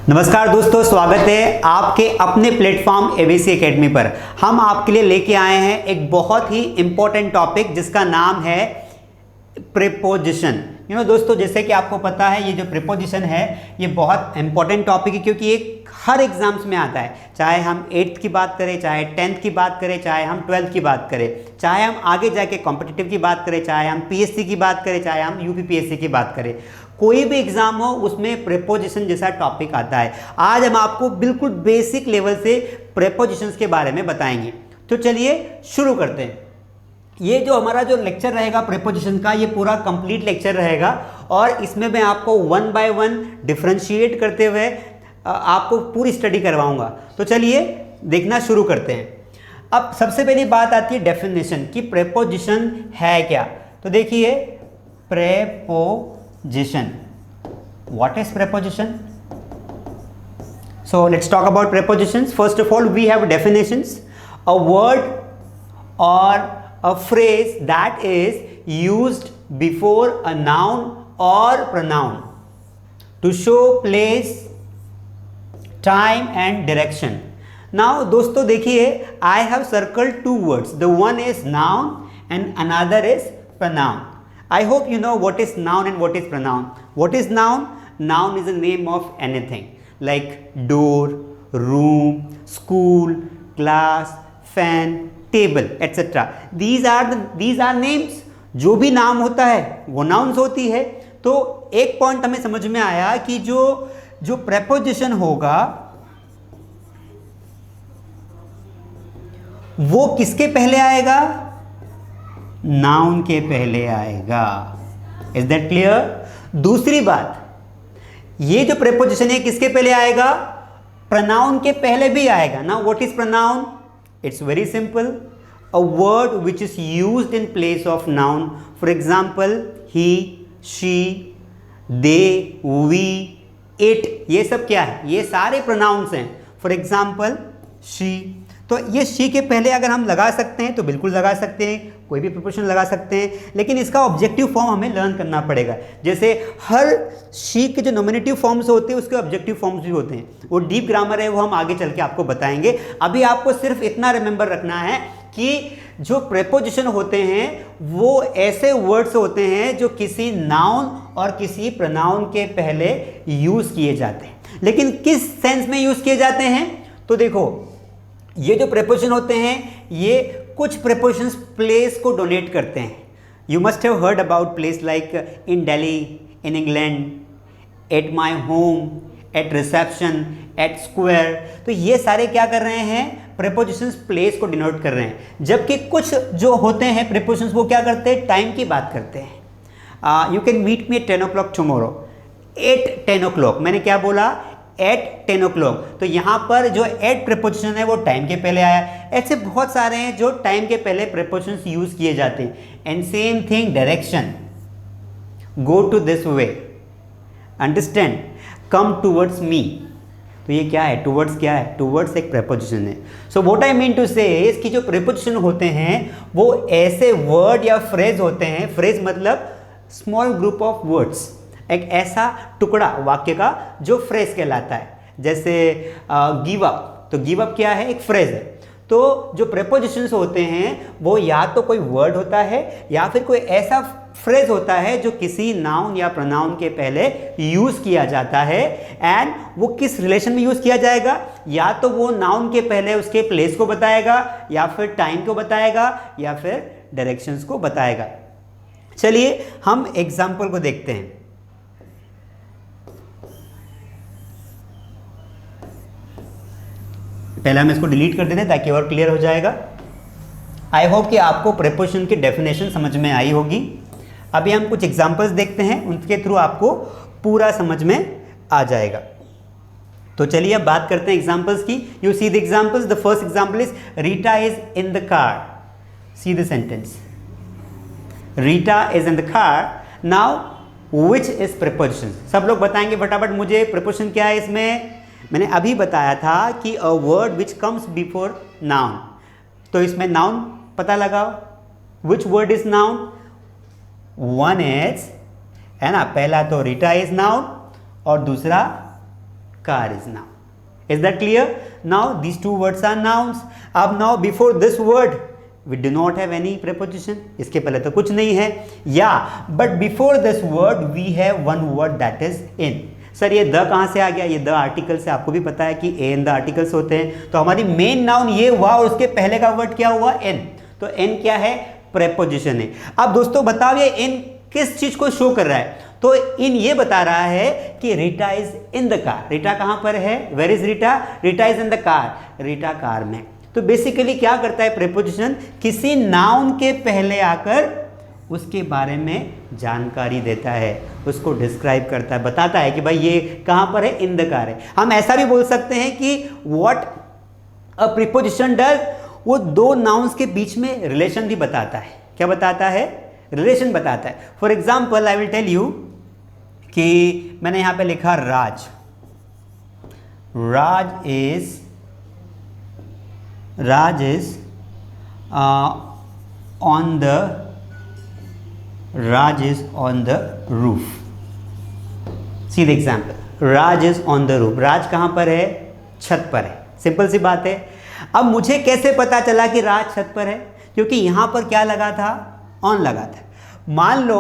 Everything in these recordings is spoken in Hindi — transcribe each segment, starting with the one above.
नमस्कार दोस्तों, स्वागत है आपके अपने प्लेटफॉर्म एबीसी एकेडमी पर। हम आपके लिए लेके आए हैं एक बहुत ही इंपॉर्टेंट टॉपिक जिसका नाम है प्रीपोजिशन। दोस्तों, जैसे कि आपको पता है ये जो प्रीपोजिशन है ये बहुत इंपॉर्टेंट टॉपिक है, क्योंकि ये हर एग्जाम्स में आता है। चाहे हम 8th की बात करें, चाहे 10th की बात करें, चाहे हम 12th की बात करें, चाहे हम आगे जाके कॉम्पिटिटिव की बात करें, चाहे हम पीएससी की बात करें, चाहे हम यूपीपीएससी की बात करें, कोई भी एग्जाम हो उसमें प्रीपोजिशन जैसा टॉपिक आता है। आज हम आपको बिल्कुल बेसिक लेवल से प्रीपोजिशंस के बारे में बताएंगे। तो चलिए शुरू करते हैं। ये जो हमारा जो लेक्चर रहेगा प्रीपोजिशन का, ये पूरा कंप्लीट लेक्चर रहेगा और इसमें मैं आपको वन बाय वन डिफरेंशिएट करते हुए आपको पूरी स्टडी करवाऊंगा। तो चलिए देखना शुरू करते हैं। अब सबसे पहली बात आती है डेफिनेशन कि प्रीपोजिशन है क्या। तो देखिए, preposition, what is preposition? So let's talk about prepositions. First of all, we have definitions: a word or a phrase that is used before a noun or pronoun to show place, time and direction. Now दोस्तों देखिए, I have circled two words. The one is noun and another is pronoun. I hope you know what is noun and what is pronoun. What is noun? Noun is the name of anything like door, room, school, class, fan, table, etc. These are names. जो भी नाम होता है वो nouns होती है। तो एक पॉइंट हमें समझ में आया कि जो preposition होगा वो किसके पहले आएगा? नाउन के पहले आएगा। Is that clear? दूसरी बात, ये जो प्रीपोजिशन है किसके पहले आएगा? प्रोनाउन के पहले भी आएगा ना। What is pronoun? It's very simple, a word which is used in place of noun. For example, he, she, they, we, it, ये सब क्या है? ये सारे प्रोनाउंस हैं। फॉर एग्जाम्पल शी, तो ये शी के पहले अगर हम लगा सकते हैं तो बिल्कुल लगा सकते हैं, कोई भी प्रीपोजिशन लगा सकते हैं, लेकिन इसका ऑब्जेक्टिव फॉर्म हमें लर्न करना पड़ेगा। जैसे हर शी के जो नॉमिनेटिव फॉर्म्स होते हैं उसके ऑब्जेक्टिव फॉर्म्स भी होते हैं। वो डीप ग्रामर है, वो हम आगे चल के आपको बताएंगे। अभी आपको सिर्फ इतना रिमेंबर रखना है कि जो प्रीपोजिशन होते हैं वो ऐसे वर्ड्स होते हैं जो किसी नाउन और किसी प्रोनाउन के पहले यूज़ किए जाते हैं। लेकिन किस सेंस में यूज़ किए जाते हैं? तो देखो, ये जो प्रीपोजिशन होते हैं ये कुछ प्रीपोजिशंस प्लेस को डोनेट करते हैं। You must have heard about place like in Delhi, in England, at my home, at reception, at square. तो ये सारे क्या कर रहे हैं? प्रीपोजिशंस प्लेस को डिनोट कर रहे हैं। जबकि कुछ जो होते हैं प्रीपोजिशंस वो क्या करते हैं? टाइम की बात करते हैं। You can meet me at 10 o'clock tomorrow. At 10 o'clock, मैंने क्या बोला? Eight 10 o'clock। तो यहाँ पर जो एट प्रीपोजिशन है वो टाइम के पहले आया। ऐसे बहुत सारे हैं जो टाइम के पहले प्रीपोजिशंस यूज किए जाते हैं। And same thing direction, go to this way, understand, come towards me. तो ये क्या है? टूवर्ड्स क्या है? टूवर्ड्स एक प्रीपोजिशन है। So what I mean to say is कि जो प्रीपोजिशन होते हैं वो ऐसे वर्ड या फ्रेज होते हैं। फ्रेज मतलब स्मॉल ग्रुप ऑफ वर्ड्स, एक ऐसा टुकड़ा वाक्य का जो फ्रेज कहलाता है। जैसे गिव अप, तो गिव अप क्या है? एक फ्रेज है। तो जो प्रीपोजिशंस होते हैं वो या तो कोई वर्ड होता है या फिर कोई ऐसा फ्रेज होता है जो किसी नाउन या प्रोनाउन के पहले यूज किया जाता है। एंड वो किस रिलेशन में यूज किया जाएगा? या तो वो नाउन के पहले उसके प्लेस को बताएगा, या फिर टाइम को बताएगा, या फिर डायरेक्शंस को बताएगा। चलिए हम एग्जाम्पल को देखते हैं। पहले हम इसको डिलीट कर देते हैं ताकि और क्लियर हो जाएगा। आई होप कि आपको प्रीपोजिशन की डेफिनेशन समझ में आई होगी। अभी हम कुछ एग्जांपल्स देखते हैं, उनके थ्रू आपको पूरा समझ में आ जाएगा। तो चलिए अब बात करते हैं एग्जांपल्स की। You see the examples. The first example is Rita is in the car. See the sentence, Rita is in the car. Now which is preposition? सब लोग बताएंगे फटाफट मुझे प्रीपोजिशन क्या है इसमें। मैंने अभी बताया था कि अ word which comes before noun. तो इसमें नाउन पता लगाओ। विच word is noun? One is, है ना, पहला तो रीटा इज नाउन और दूसरा car is noun. Is that clear? Now these two words are nouns. अब now before this word we do not have any preposition. इसके पहले तो कुछ नहीं है. Yeah, but before this word we have one word that is in. Sir ये द कहाँ से आ गया? ये द आर्टिकल से, आपको भी पता है कि ए एन द आर्टिकल्स होते हैं. तो हमारी मेन नाउन ये हुआ और उसके पहले का वर्ड क्या हुआ? एन. तो एन क्या है? प्रेपोजिशन है. अब दोस्तों बताओ ये इन किस चीज को शो कर रहा है? तो इन ये बता रहा है कि Rita is in the car. Rita कहाँ पर है? Where is Rita? Rita is in the car. Rita car में. तो बेसिकली क्या करता है प्रेपोजिशन? किसी नाउन के पहले आकर उसके बारे में जानकारी देता है, उसको डिस्क्राइब करता है, बताता है कि भाई ये कहाँ पर है? इन द कार है. हम ऐसा भी बोल सकते हैं कि व्हाट अ प्रीपोजिशन डज, वो दो नाउन्स के बीच में रिलेशन भी बताता है. क्या बताता है? रिलेशन बताता है. For example I will tell you कि मैंने यहां पे लिखा Raj. Raj is on the roof. See the example. Raj is on the roof. Raj कहां पर है? छत पर है. सिंपल सी बात है. अब मुझे कैसे पता चला कि राज छत पर है? क्योंकि यहां पर क्या लगा था? ऑन लगा था. मान लो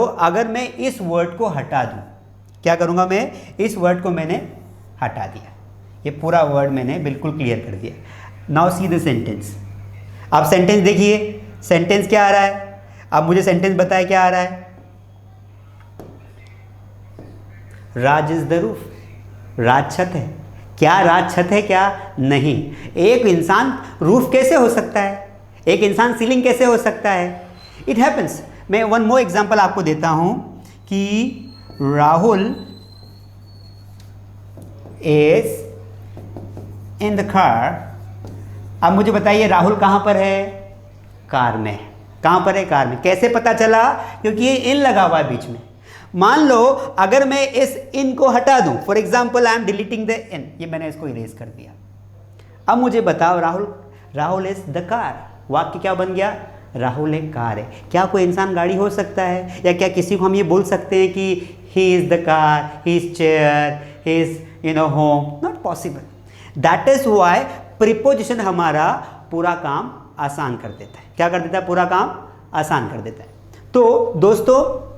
अगर मैं इस वर्ड को हटा दूं, क्या करूंगा मैं? इस वर्ड को मैंने हटा दिया, ये पूरा वर्ड मैंने बिल्कुल क्लियर कर दिया. Now see the sentence. आप सेंटेंस देखिए, सेंटेंस क्या आ रहा है? आप मुझे सेंटेंस बताए क्या आ रहा है? राज इज द रूफ. राज छत है. क्या राज छत है? क्या नहीं. एक इंसान रूफ कैसे हो सकता है? एक इंसान सीलिंग कैसे हो सकता है? It happens. मैं वन मोर एग्जाम्पल आपको देता हूं कि Rahul is in the car. अब मुझे बताइए राहुल कहां पर है? कार में. कहां पर है? कार में. कैसे पता चला? क्योंकि ये इन लगा हुआ है बीच में. मान लो अगर मैं इस इन को हटा दूं, for example I am deleting the in, ये मैंने इसको इरेज कर दिया. अब मुझे बताओ राहुल इज द कार. वाक्य क्या बन गया? राहुल एक कार है. क्या कोई इंसान गाड़ी हो सकता है? या क्या किसी को हम ये बोल सकते हैं कि he is the car, he is chair, he is home? Not possible. That is why preposition हमारा पूरा काम आसान कर देता है. क्या कर देता है? पूरा काम आसान कर देता है. तो दोस्तों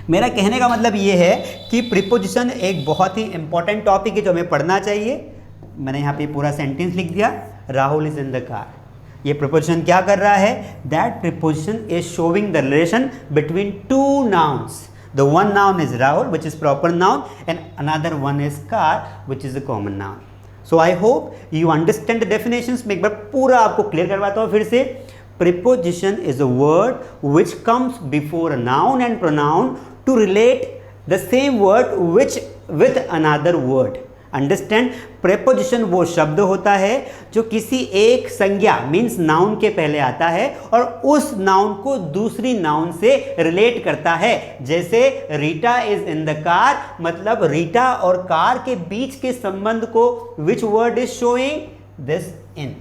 मेरा कहने का मतलब ये है कि प्रीपोजिशन एक बहुत ही इंपॉर्टेंट टॉपिक है जो हमें पढ़ना चाहिए. मैंने यहाँ पे पूरा सेंटेंस लिख दिया, Rahul is in the car. ये प्रीपोजिशन क्या कर रहा है? That preposition is showing the relation between two nouns. The one noun is Rahul which is proper noun and another one is car which is a common noun. So I hope you understand the definitions. मैं एक बार पूरा आपको क्लियर करवाता हूँ फिर से. Preposition is a word which comes before a noun and pronoun to relate the same word with another word. Understand? Preposition वो शब्द होता है जो किसी एक संज्ञा मीन्स नाउन के पहले आता है और उस नाउन को दूसरी नाउन से रिलेट करता है. जैसे Rita is in the car, मतलब रीटा और कार के बीच के संबंध को which word is showing? This in.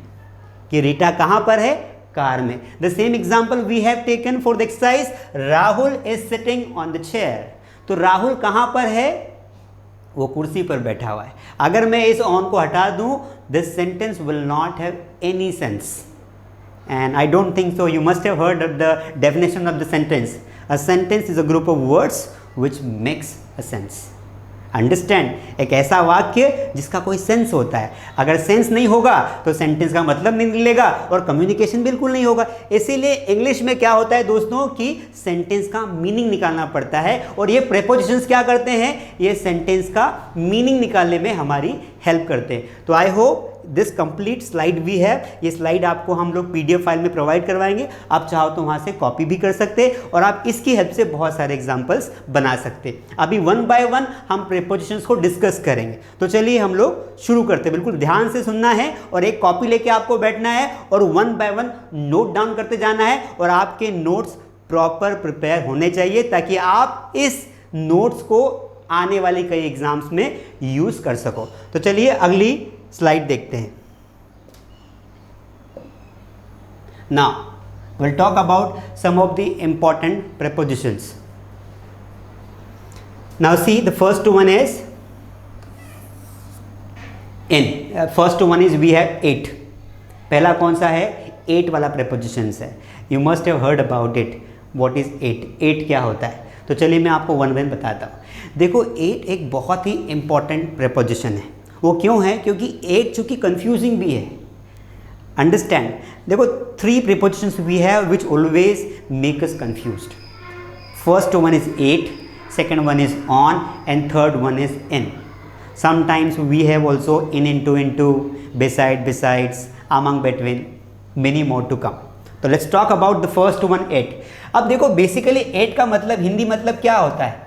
कि रीटा कहां पर है? कार में. The same example we have taken for the exercise. Rahul is sitting on the chair. तो राहुल कहां पर है? वो कुर्सी पर बैठा हुआ है. अगर मैं इस ऑन को हटा दूं, this sentence will not have any sense. And I don't think so. You must have heard of the definition of the sentence. A sentence is a group of words which makes a sense. Understand? एक ऐसा वाक्य जिसका कोई सेंस होता है. अगर सेंस नहीं होगा तो सेंटेंस का मतलब नहीं निकलेगा और कम्युनिकेशन बिल्कुल नहीं होगा. इसीलिए इंग्लिश में क्या होता है दोस्तों कि सेंटेंस का मीनिंग निकालना पड़ता है और ये प्रीपोजिशंस क्या करते हैं? ये सेंटेंस का मीनिंग निकालने में हमारी हेल्प करते हैं. तो I hope this complete slide we have. ये स्लाइड आपको हम लोग PDF फाइल में प्रोवाइड करवाएंगे. आप चाहो तो वहाँ से कॉपी भी कर सकते हैं और आप इसकी हेल्प से बहुत सारे एग्जाम्पल्स बना सकते हैं. अभी वन बाय वन हम प्रीपोजिशंस को डिस्कस करेंगे. तो चलिए हम लोग शुरू करते हैं. बिल्कुल ध्यान से सुनना है और एक कॉपी लेके आपको बैठना है और one by one note down करते जाना है और आपके नोट्स प्रॉपर प्रिपेयर होने चाहिए ताकि आप इस नोट्स को आने वाले कई एग्जाम्स में यूज़ कर सको. तो चलिए अगली स्लाइड देखते हैं. Now we'll talk about some of the important prepositions. Now see, the first one is in. First one is we have 8। पहला कौन सा है? 8 वाला प्रेपोजिशंस है। You must have heard about it. What is 8? 8 क्या होता है? तो चलिए मैं आपको वन वन बताता हूँ। देखो 8 एक बहुत ही इंपॉर्टेंट प्रेपोजिशन है। वो क्यों है? क्योंकि 8 चूँकि कंफ्यूजिंग भी है। अंडरस्टैंड, देखो 3 prepositions we have which always make us confused. First one is 8, second one is on, and third one is in. Sometimes we have also into, beside, besides, among, between, many more to come. तो let's talk about the first one, 8. अब देखो बेसिकली 8 का मतलब हिंदी मतलब क्या होता है?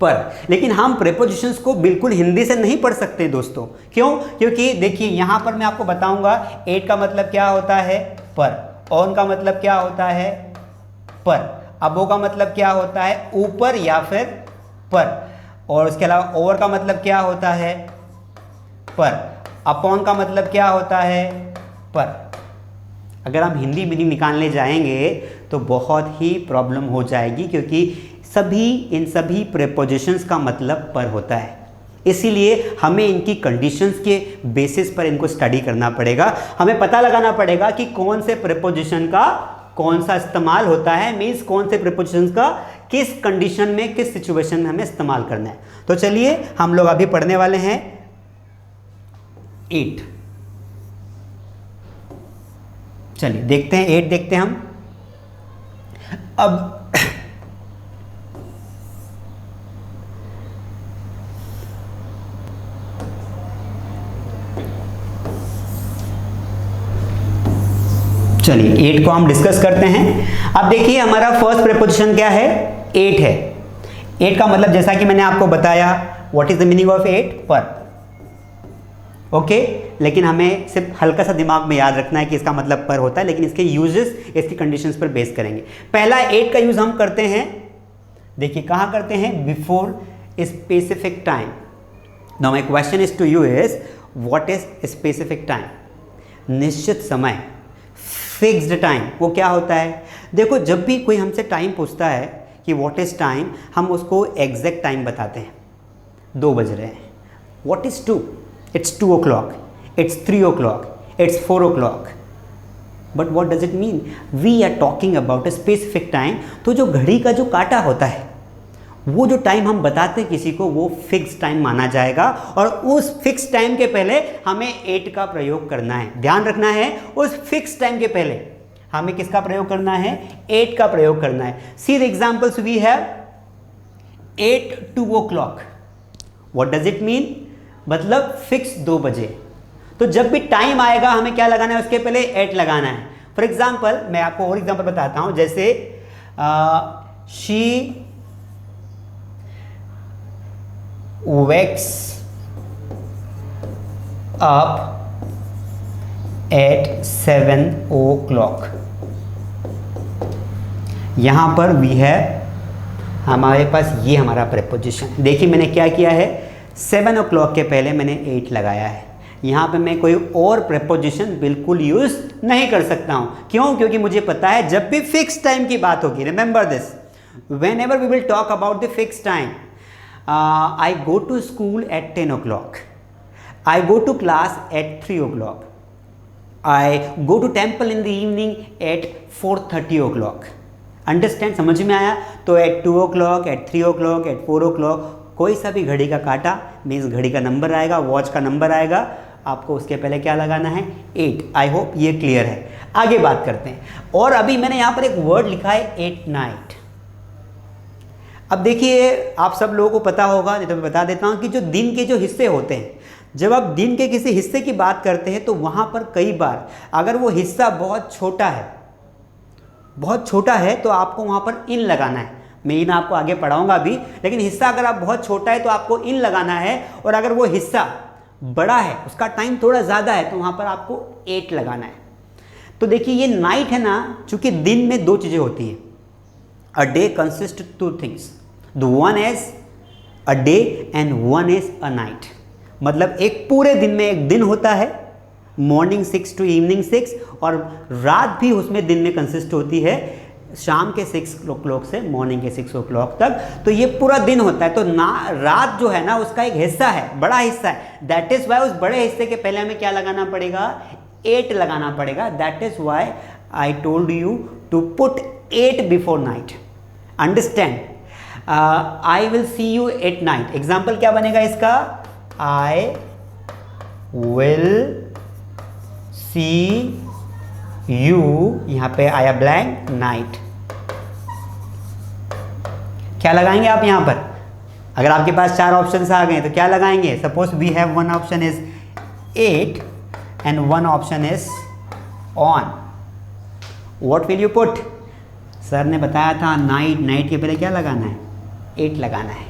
पर। लेकिन हम प्रेपोजिशंस को बिल्कुल हिंदी से नहीं पढ़ सकते दोस्तों। क्यों? क्योंकि देखिए यहाँ पर मैं आपको बताऊंगा 8 का मतलब क्या होता है? पर। ऑन का मतलब क्या होता है? पर। अबो का मतलब क्या होता है? ऊपर या फिर पर। और उसके अलावा ओवर का मतलब क्या होता है? पर। अपॉन का मतलब क्या होता है? पर। अगर हम हिंदी मीनिंग निकालने जाएंगे तो बहुत ही प्रॉब्लम हो जाएगी, क्योंकि इन सभी प्रेपोजिशंस का मतलब पर होता है। इसीलिए हमें इनकी कंडीशंस के बेसिस पर इनको स्टडी करना पड़ेगा। हमें पता लगाना पड़ेगा कि कौन से प्रेपोजिशन का कौन सा इस्तेमाल होता है, मीन्स कौन से प्रेपोजिशंस का किस कंडीशन में, किस सिचुएशन में हमें इस्तेमाल करना है। तो चलिए हम लोग अभी पढ़ने वाले हैं 8। चलिए देखते हैं 8 देखते हैं हम। अब चलिए 8 को हम डिस्कस करते हैं। अब देखिए हमारा फर्स्ट प्रेपोजिशन क्या है? 8 है। 8 का मतलब जैसा कि मैंने आपको बताया, what is the meaning of 8? पर। ओके, लेकिन हमें सिर्फ हल्का सा दिमाग में याद रखना है कि इसका मतलब पर होता है, लेकिन इसके यूजेस इसकी कंडीशंस पर बेस करेंगे। पहला 8 का यूज हम करते हैं, देखिए कहाँ करते हैं? Before specific time. Now my question is to you is what is specific time? निश्चित समय, फिक्स्ड टाइम, वो क्या होता है? देखो जब भी कोई हमसे टाइम पूछता है कि व्हाट इज टाइम, हम उसको एग्जैक्ट टाइम बताते हैं। 2 बज रहे हैं। What is 2? It's 2 o'clock, it's 3 o'clock, it's 4 o'clock. But what does it mean? We are talking about a specific time. तो जो घड़ी का जो काटा होता है, वो जो टाइम हम बताते हैं किसी को, वो फिक्स टाइम माना जाएगा। और उस फिक्स टाइम के पहले हमें 8 का प्रयोग करना है। ध्यान रखना है, उस फिक्स टाइम के पहले हमें किसका प्रयोग करना है? 8 का प्रयोग करना है। See the examples we have 8 2 o'clock. What does it mean? मतलब फिक्स 2 बजे। तो जब भी टाइम आएगा हमें क्या लगाना है? उसके पहले 8 लगाना है। फॉर एग्जाम्पल मैं आपको और एग्जाम्पल बताता हूं, जैसे she wakes up at 7 o'clock. यहां पर वी है हमारे पास ये हमारा प्रेपोजिशन। देखिए मैंने क्या किया है? 7 o'clock के पहले मैंने 8 लगाया है। यहाँ पे मैं कोई और प्रेपोजिशन बिल्कुल यूज नहीं कर सकता हूँ। क्यों? क्योंकि मुझे पता है जब भी फिक्स टाइम की बात होगी, remember this, whenever we will talk about the fix time, I go to school at 10 o'clock. I go to class at 3 o'clock. I go to temple in the evening at 4:30 o'clock. Understand? समझ में आया? तो at 2 o'clock, at 3 o'clock, at 4 o'clock, कोई सा भी घड़ी का काटा मीन्स घड़ी का नंबर आएगा, वॉच का नंबर आएगा, आपको उसके पहले क्या लगाना है? 8। आई होप ये क्लियर है। आगे बात करते हैं। और अभी मैंने यहाँ पर एक वर्ड लिखा है एट नाइट। अब देखिए आप सब लोगों को पता होगा, नहीं तो मैं बता देता हूँ कि जो दिन के जो हिस्से होते हैं, जब आप दिन के किसी हिस्से की बात करते हैं तो वहाँ पर कई बार अगर वो हिस्सा बहुत छोटा है तो आपको वहाँ पर इन लगाना है। मैं इन आपको आगे पढ़ाऊँगा भी, लेकिन हिस्सा अगर आप बहुत छोटा है तो आपको इन लगाना है, और अगर वो हिस्सा बड़ा है, उसका टाइम थोड़ा ज़्यादा है, तो वहाँ पर आपको 8 लगाना है। तो देखिए ये नाइट है ना, चूँकि दिन में 2 चीज़ें होती हैं। A day consist 2 things, the one is a day and one is a night. मतलब एक पूरे दिन में एक दिन होता है, मॉर्निंग 6 to इवनिंग 6, और रात भी उसमें दिन में कंसिस्ट होती है, शाम के 6 o'clock से मॉर्निंग के 6 o'clock तक, तो ये पूरा दिन होता है। तो ना रात जो है ना उसका एक हिस्सा है, बड़ा हिस्सा है, दैट इज वाई उस बड़े हिस्से के पहले हमें क्या लगाना पड़ेगा, 8 लगाना पड़ेगा। That is why I told you to put 8 before night. Understand? I will see you at night. Example क्या बनेगा इसका, आई विल सी यू, यहां पे आया ब्लैंक, नाइट। क्या लगाएंगे आप यहां पर? अगर आपके पास 4 ऑप्शंस आ गए तो क्या लगाएंगे? Suppose we have one option is 8 and one option is on. What will you put? Sir ने बताया था नाइट, नाइट के पहले क्या लगाना है, 8 लगाना है।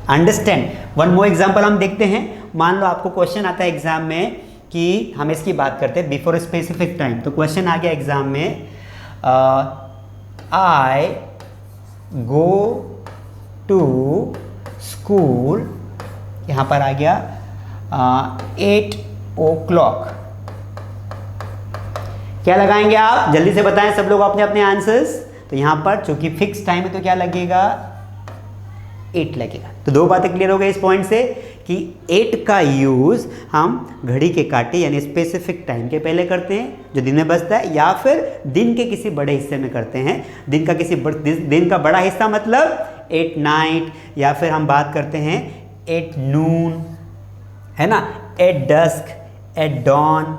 अंडरस्टैंड? वन मोर एग्जाम्पल हम देखते हैं। मान लो आपको क्वेश्चन आता है एग्जाम में कि हम इसकी बात करते हैं बिफोर स्पेसिफिक टाइम। तो क्वेश्चन आ गया एग्जाम में, आई गो टू स्कूल, यहाँ पर आ गया 8 o'clock। क्या लगाएंगे आप? जल्दी से बताएं सब लोग अपने अपने आंसर्स। तो यहाँ पर चूंकि फिक्स टाइम है तो क्या लगेगा, 8 लगेगा। तो दो बातें क्लियर हो गई इस पॉइंट से कि 8 का यूज़ हम घड़ी के कांटे यानी स्पेसिफिक टाइम के पहले करते हैं जो दिन में बजता है, या फिर दिन के किसी बड़े हिस्से में करते हैं। दिन का बड़ा हिस्सा मतलब 8 नाइट, या फिर हम बात करते हैं 8 नून, है ना, 8 डस्क, 8 डॉन,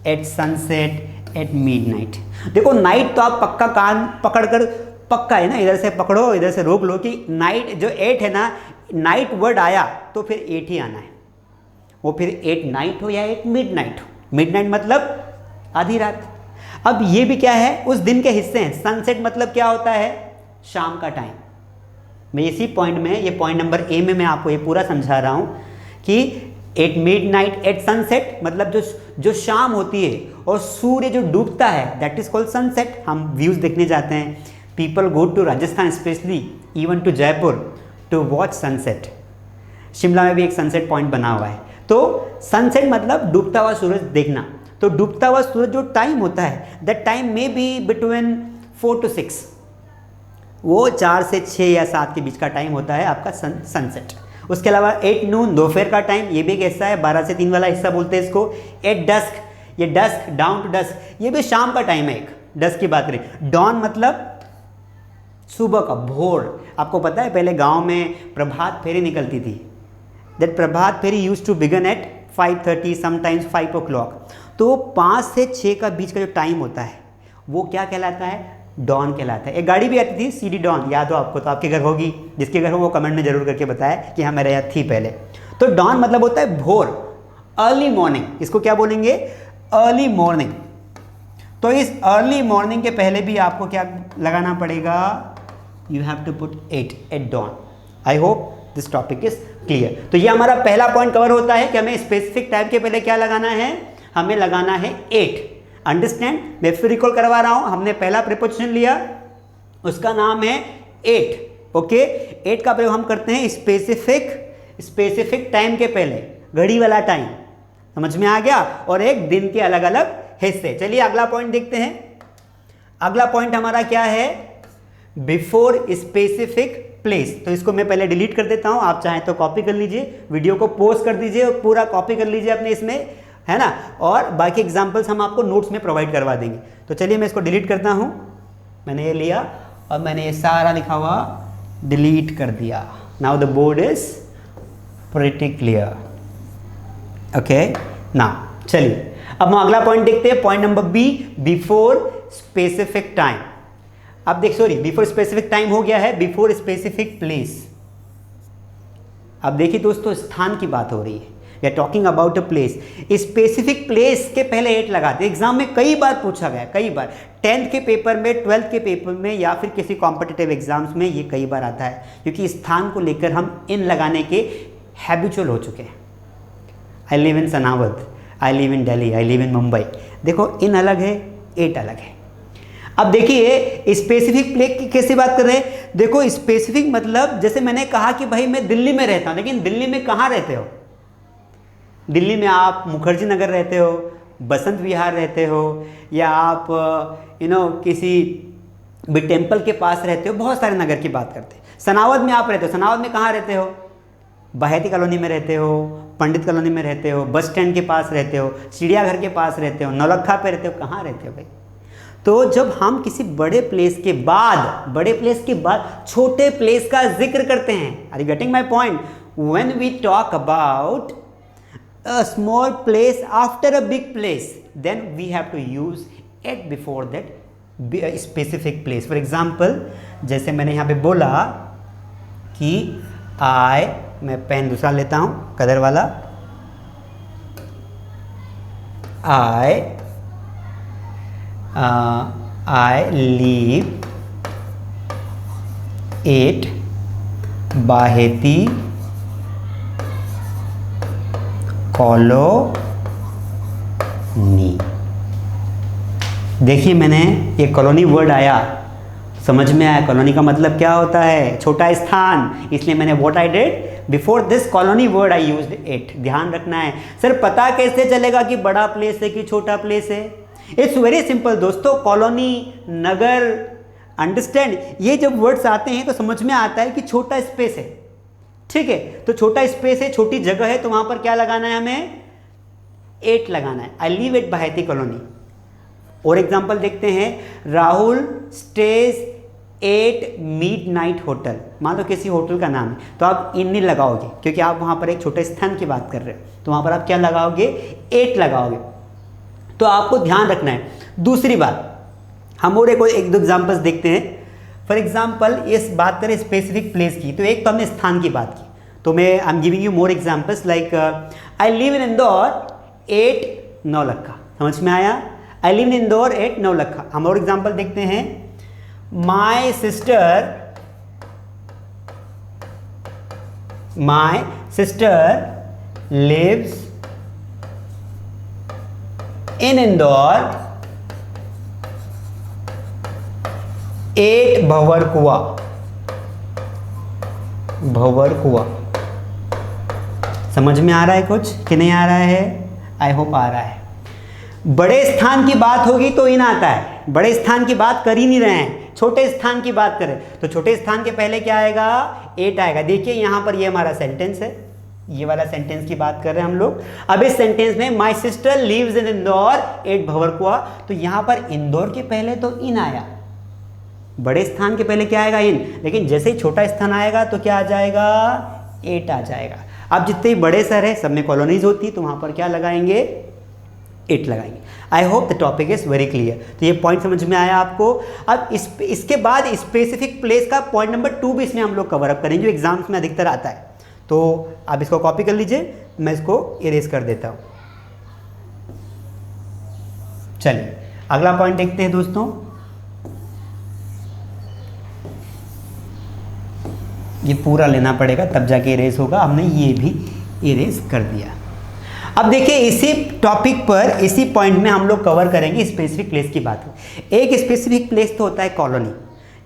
8 सनसेट, 8 मिडनाइट। देखो नाइट तो आप पक्का कान पकड़कर, पक्का है ना, इधर से पकड़ो इधर से रोक लो कि नाइट जो 8 है ना, नाइट वर्ड आया तो फिर 8 ही आना है। वो फिर 8 नाइट हो या 8 मिडनाइट हो। मिडनाइट मतलब आधी रात। अब ये भी क्या है, उस दिन के हिस्से हैं। सनसेट मतलब क्या होता है, शाम का टाइम। मैं इसी पॉइंट में, ये पॉइंट नंबर ए में मैं आपको ये पूरा समझा रहा हूँ कि 8 मिडनाइट, 8 सनसेट मतलब जो शाम होती है और सूर्य जो डूबता है, दैट इज कॉल्ड सनसेट। हम व्यूज देखने जाते हैं, people go to Rajasthan specially, even to Jaipur to watch sunset. Shimla में भी एक सनसेट पॉइंट बना हुआ है। तो सनसेट मतलब डूबता हुआ सूरज देखना। तो डूबता हुआ सूरज जो टाइम होता है, that time may be between 4 to 6, वो 4 से 6 या 7 के बीच का टाइम होता है आपका सनसेट। उसके अलावा 8 नून दोपहर का टाइम, ये भी एक हिस्सा है, 12 से 3 वाला हिस्सा बोलते हैं इसको। 8 डस्क, ये डस्क डाउन टू डस्क, ये भी शाम का टाइम है। एक डस्क की बात करें। डॉन मतलब सुबह का, भोर। आपको पता है पहले गांव में प्रभात फेरी निकलती थी। That prabhat pheri use to begin at 5:30, sometimes 5 o'clock। तो 5 से 6 का बीच का जो टाइम होता है वो क्या कहलाता है, डॉन कहलाता है। एक गाड़ी भी आती थी सीडी डॉन, याद हो आपको? तो आपके घर होगी, जिसके घर हो वो कमेंट में जरूर करके बताए कि हाँ मेरे यहाँ थी पहले। तो डॉन मतलब होता है भोर, अर्ली मॉर्निंग। इसको क्या बोलेंगे, अर्ली मॉर्निंग। तो इस अर्ली मॉर्निंग के पहले भी आपको क्या लगाना पड़ेगा, you have to put 8 at dawn. I hope this topic is clear. तो ये हमारा पहला पॉइंट कवर होता है कि हमें स्पेसिफिक टाइम के पहले क्या लगाना है, हमें लगाना है 8। अंडरस्टैंड? मैं फिर रिकॉल करवा रहा हूं। हमने पहला प्रीपोजिशन लिया, उसका नाम है 8। ओके, 8 का प्रयोग हम करते हैं स्पेसिफिक टाइम के पहले, घड़ी वाला टाइम। समझ में आ गया? और एक दिन के अलग अलग हिस्से। चलिए अगला पॉइंट देखते हैं। अगला पॉइंट हमारा क्या है, बिफोर स्पेसिफिक प्लेस। तो इसको मैं पहले डिलीट कर देता हूं, आप चाहें तो कॉपी कर लीजिए, वीडियो को पॉज कर दीजिए और पूरा कॉपी कर लीजिए अपने इसमें, है ना। और बाकी एग्जांपल्स हम आपको नोट्स में प्रोवाइड करवा देंगे। तो चलिए मैं इसको डिलीट करता हूं। मैंने ये लिया और मैंने ये सारा लिखा हुआ डिलीट कर दिया। Now the board is pretty clear. Okay, ना चलिए अब हम अगला पॉइंट देखते हैं। Point number B, before specific time. अब देख, सॉरी, बिफोर स्पेसिफिक टाइम हो गया है, बिफोर स्पेसिफिक प्लेस। अब देखिए दोस्तों, स्थान की बात हो रही है, we are talking about a place. Specific place के पहले 8 लगाते हैं। एग्जाम में कई बार पूछा गया, कई बार 10th के पेपर में, 12th के पेपर में, या फिर किसी कॉम्पिटिटिव एग्जाम्स में ये कई बार आता है, क्योंकि स्थान को लेकर हम इन लगाने के हैबिचुअल हो चुके हैं। आई लिव इन सनावत, आई लिव इन दिल्ली, आई लिव इन मुंबई। देखो इन अलग है, 8 अलग है। अब देखिए स्पेसिफिक प्लेस की कैसे बात कर रहे हैं। देखो स्पेसिफिक मतलब, जैसे मैंने कहा कि भाई मैं दिल्ली में रहता हूं, लेकिन दिल्ली में कहाँ रहते हो? दिल्ली में आप मुखर्जी नगर रहते हो, बसंत विहार रहते हो, या आप किसी भी टेम्पल के पास रहते हो, बहुत सारे नगर की बात करते हैं। सनावद में आप रहते हो, सनावद में कहाँ रहते हो? बाहेती कॉलोनी में रहते हो, पंडित कॉलोनी में रहते हो, बस स्टैंड के पास रहते हो, चिड़ियाघर के पास रहते हो, नौलखा पे रहते हो, कहाँ रहते हो भाई? तो जब हम किसी बड़े प्लेस के बाद छोटे प्लेस का जिक्र करते हैं, are you getting my point? When we talk about a small place after a big place, then we have to use it before that specific place. For example, जैसे मैंने यहाँ पे बोला कि मैं पेन दूसरा लेता हूँ, कलर वाला। I live at Baheti colony. देखिए मैंने ये कॉलोनी वर्ड आया, समझ में आया कॉलोनी का मतलब क्या होता है? छोटा स्थान। इसलिए मैंने what I did before this colony word I used it. ध्यान रखना है। सर पता कैसे चलेगा कि बड़ा प्लेस है कि छोटा प्लेस है? इट्स वेरी सिंपल दोस्तों। कॉलोनी, नगर, अंडरस्टैंड, ये जब वर्ड्स आते हैं तो समझ में आता है कि छोटा स्पेस है। ठीक है, तो छोटा स्पेस है, छोटी जगह है, तो वहां पर क्या लगाना है? हमें एट लगाना है। I live at Baheti colony. और एग्जाम्पल देखते हैं, Rahul stays at midnight hotel. मान लो किसी होटल का नाम है, तो आप इन नहीं लगाओगे क्योंकि आप वहां पर एक छोटे स्थान की बात कर रहे हो, तो वहां पर आप क्या लगाओगे? एट लगाओगे। तो आपको ध्यान रखना है। दूसरी बात, हम और एक दो एग्जाम्पल्स देखते हैं। फॉर एग्जाम्पल, इस बात करें स्पेसिफिक प्लेस की, तो एक तो हमने स्थान की बात की, तो मैं I am giving you more examples like I live in Indore at Naulakha. समझ में आया? I live in Indore at Naulakha. हम और एग्जाम्पल देखते हैं, my sister lives in Indore at Bhanwarkuan. समझ में आ रहा है कुछ कि नहीं आ रहा है? आई होप आ रहा है। बड़े स्थान की बात होगी तो इन आता है, बड़े स्थान की बात कर ही नहीं रहे हैं, छोटे स्थान की बात करें तो छोटे स्थान के पहले क्या आएगा? एट आएगा। देखिए यहां पर ये हमारा सेंटेंस है, ये वाला सेंटेंस की बात कर रहे हैं हम लोग। अब इस सेंटेंस में my sister lives in Indore at Bhanwarkuan, तो यहां पर इंदौर के पहले तो इन आया, बड़े स्थान के पहले क्या आएगा? इन। लेकिन जैसे ही छोटा स्थान आएगा तो क्या आ जाएगा? एट आ जाएगा। अब जितने बड़े शहर है सब में कॉलोनीज होती, तो वहां पर क्या लगाएंगे? एट लगाएंगे। आई hope the topic is very clear. तो ये पॉइंट समझ में आया आपको? अब इसके बाद स्पेसिफिक प्लेस का पॉइंट नंबर 2 भी इसमें हम लोग कवर अप करेंगे, जो एग्जाम्स में अधिकतर आता है। तो आप इसको कॉपी कर लीजिए, मैं इसको इरेज कर देता हूं। चलिए अगला पॉइंट देखते हैं दोस्तों। ये पूरा लेना पड़ेगा तब जाके इरेज होगा, हमने ये भी इरेज कर दिया। अब देखिए इसी टॉपिक पर, इसी पॉइंट में हम लोग कवर करेंगे स्पेसिफिक प्लेस की बात। एक स्पेसिफिक प्लेस तो होता है कॉलोनी,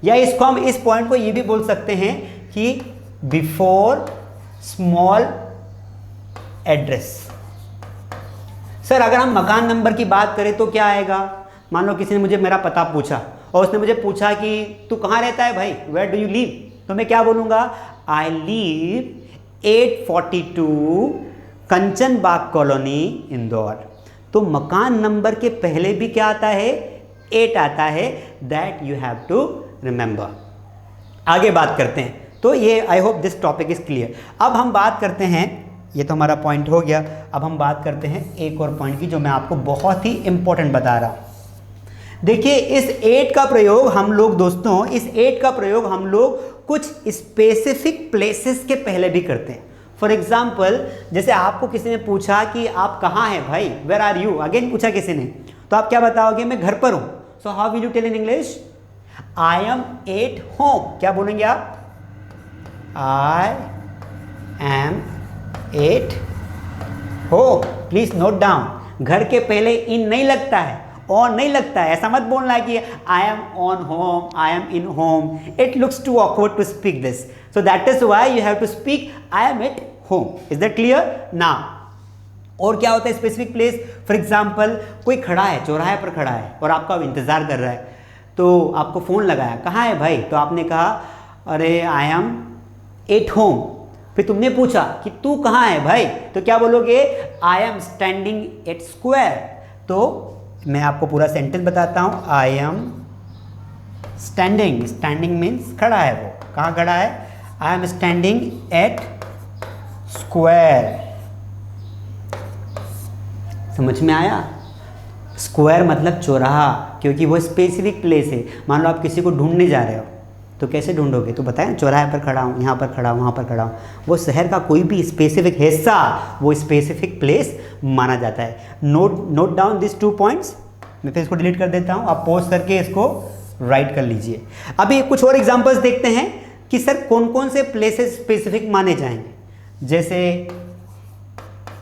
या इसको हम इस पॉइंट को ये भी बोल सकते हैं कि बिफोर स्मॉल एड्रेस। सर अगर हम मकान नंबर की बात करें तो क्या आएगा? मान लो किसी ने मुझे मेरा पता पूछा और उसने मुझे पूछा कि तू कहाँ रहता है भाई, वेयर डू यू लिव? तो मैं क्या बोलूँगा? I live 842 Kanchan Bagh colony Indore. तो मकान नंबर के पहले भी क्या आता है? 8 आता है। That you have to remember. आगे बात करते हैं। तो ये I hope this topic is clear. अब हम बात करते हैं, ये तो हमारा पॉइंट हो गया, अब हम बात करते हैं एक और पॉइंट की जो मैं आपको बहुत ही इंपॉर्टेंट बता रहा हूं। देखिए इस 8 का प्रयोग हम लोग दोस्तों, इस 8 का प्रयोग हम लोग कुछ स्पेसिफिक प्लेसेस के पहले भी करते हैं। फॉर एग्जाम्पल, जैसे आपको किसी ने पूछा कि आप कहाँ हैं भाई, वेयर आर यू, अगेन पूछा किसी ने, तो आप क्या बताओगे? मैं घर पर हूं। So how will you tell in English? I am at home. क्या बोलेंगे आप? I am at home. Please note down, घर के पहले इन नहीं लगता है, ऑन नहीं लगता है। ऐसा मत बोलना है कि I am on home, I am in home. It looks too awkward to speak this, so that is why you have to speak I am at home. Is that clear? Now और क्या होता है स्पेसिफिक प्लेस? फॉर एग्जाम्पल, कोई खड़ा है, चौराहे पर खड़ा है और आपका इंतजार कर रहा है, तो आपको फ़ोन लगाया, कहाँ है भाई, तो आपने कहा अरे आई एम एट होम। फिर तुमने पूछा कि तू कहाँ है भाई, तो क्या बोलोगे, I am standing at square. तो मैं आपको पूरा सेंटेंस बताता हूँ, I am standing, standing means खड़ा है, वो कहाँ खड़ा है, I am standing at square. समझ में आया, स्क्वायर मतलब चौराहा, क्योंकि वो स्पेसिफिक प्लेस है। मान लो आप किसी को ढूंढने जा रहे हो तो कैसे ढूंढोगे, तो बताएं चौराहे पर खड़ा हूँ, यहाँ पर खड़ा हूँ, वहाँ पर खड़ा हूँ। वो शहर का कोई भी स्पेसिफिक हिस्सा वो स्पेसिफिक प्लेस माना जाता है। Note down this 2 points. मैं फिर इसको डिलीट कर देता हूँ, आप पॉज करके इसको राइट कर लीजिए। अभी कुछ और एग्जांपल्स देखते हैं कि सर कौन कौन से प्लेसेस स्पेसिफिक माने जाएंगे। जैसे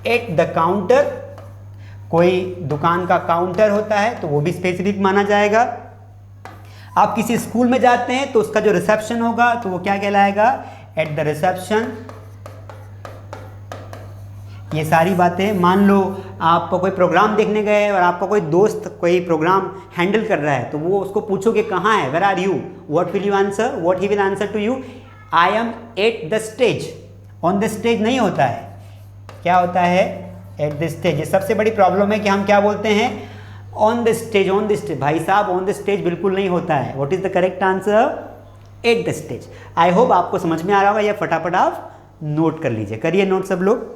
एट द काउंटर, कोई दुकान का काउंटर होता है तो वो भी स्पेसिफिक माना जाएगा। आप किसी स्कूल में जाते हैं तो उसका जो रिसेप्शन होगा तो वो क्या कहलाएगा, एट द रिसेप्शन। ये सारी बातें, मान लो आप कोई प्रोग्राम देखने गए और आपका कोई दोस्त कोई प्रोग्राम हैंडल कर रहा है तो वो उसको पूछोगे कहाँ है, where are you, what will you answer, what he will answer to you, I am at the stage. On the stage नहीं होता है, क्या होता है, एट द स्टेज। ये सबसे बड़ी प्रॉब्लम है कि हम क्या बोलते हैं, on the stage, on the stage. भाई साहब ऑन द स्टेज बिल्कुल नहीं होता है। What is the correct answer, eight the stage. I hope आपको समझ में आ रहा होगा, या फटाफट आप नोट कर लीजिए, करिए नोट सब लोग,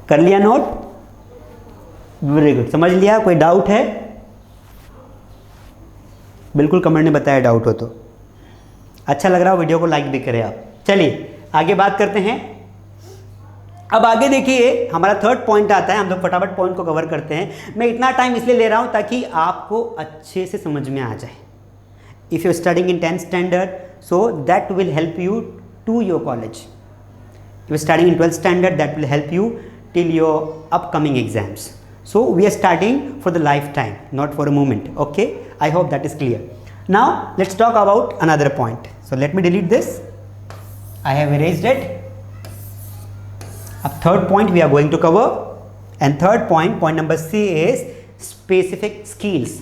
कर लिया नोट, वेरी गुड, समझ लिया। कोई डाउट है, बिल्कुल कमेंट में बताया डाउट हो तो। अच्छा लग रहा हो वीडियो को लाइक भी करें आप। चलिए आगे बात करते हैं। अब आगे देखिए हमारा थर्ड पॉइंट आता है, हम लोग फटाफट पॉइंट को कवर करते हैं। मैं इतना टाइम इसलिए ले रहा हूं ताकि आपको अच्छे से समझ में आ जाए। If you studying in 10th standard so that will help you to your college. You studying in 12th standard that will help you till your upcoming exams. So we are starting for the lifetime, not for a moment. Okay, I hope that is clear. Now let's talk about another point. So let me delete this, I have erased it. अब third point we are going to cover, and third point number C is specific skills.